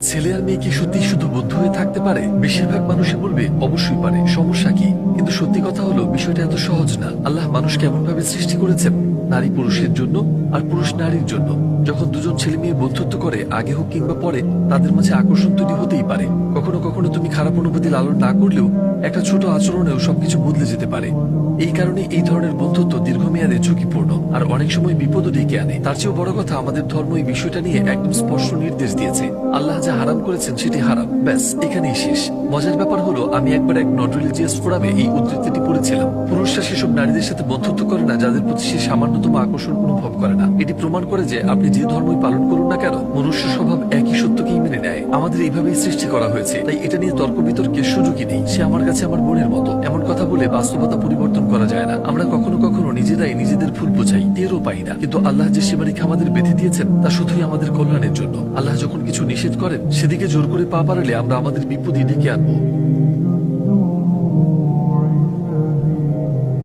ছেলে আর মেয়ে কি সত্যি শুধু বন্ধু হয়ে থাকতে পারে? বেশিরভাগ মানুষই বলবে অবশ্যই পারে, সমস্যা কি? কিন্তু সত্যি কথা হলো বিষয়টা এত সহজ না। আল্লাহ মানুষকে এমন ভাবে সৃষ্টি করেছেন, নারী পুরুষের জন্য আর পুরুষ নারীর জন্য। যখন দুজন ছেলে মেয়ে বন্ধুত্ব করে, আগে হোক কিংবা পরে, তাদের মাঝে আকর্ষণ তৈরি হতেই পারে। কখনো কখনো তুমি খারাপ অনুভূতি লালন না করলেও একটা ছোট আচরণেও সবকিছু বদলে যেতে পারে। এই কারণে এই ধরনের বন্ধুত্ব দীর্ঘমেয়াদে ঝুঁকিপূর্ণ আর অনেক সময় বিপদও ডেকে আনে। তার চেয়েও বড় কথা, আমাদের ধর্ম এই বিষয়টা নিয়ে একদম স্পষ্ট নির্দেশ দিয়েছে। আল্লাহ যা হারাম করেছেন সেটি হারাম, ব্যাস এখানেই শেষ। মজার ব্যাপার হলো, আমি একবার এক নট রিলিজিয়াস ফোরামে এই উদ্ধৃতিটি পড়েছিলাম। পুরুষরা সেসব নারীদের সাথে বন্ধুত্ব করে না যাদের প্রতি সে সামান্যতম আকর্ষণ অনুভব করে না। এটি প্রমাণ করে যে আপনি যে ধর্মই পালন করুন না কেন, মনুষ্য স্বভাব একই সত্যকেই মেনে নেয়। আমাদের এইভাবেই সৃষ্টি করা হয়েছে, তাই এটা নিয়ে তর্ক বিতর্কের সুযোগই নেই। সে আমার কাছে আমার বোনের মতো, এমন কথা বলে বাস্তবতা পরিবর্তন করা যায় না। আমরা কখনো কখনো নিজেরাই নিজেদের ভুল বোঝাই, টেরও পাই না। কিন্তু আল্লাহ যে সীমারেখা আমাদের বেঁধে দিয়েছেন তা শুধুই আমাদের কল্যাণের জন্য। আল্লাহ যখন কিছু নিষেধ করেন, সেদিকে জোর করে পা বাড়ালে আমরা আমাদের বিপদই ডেকে আনবো।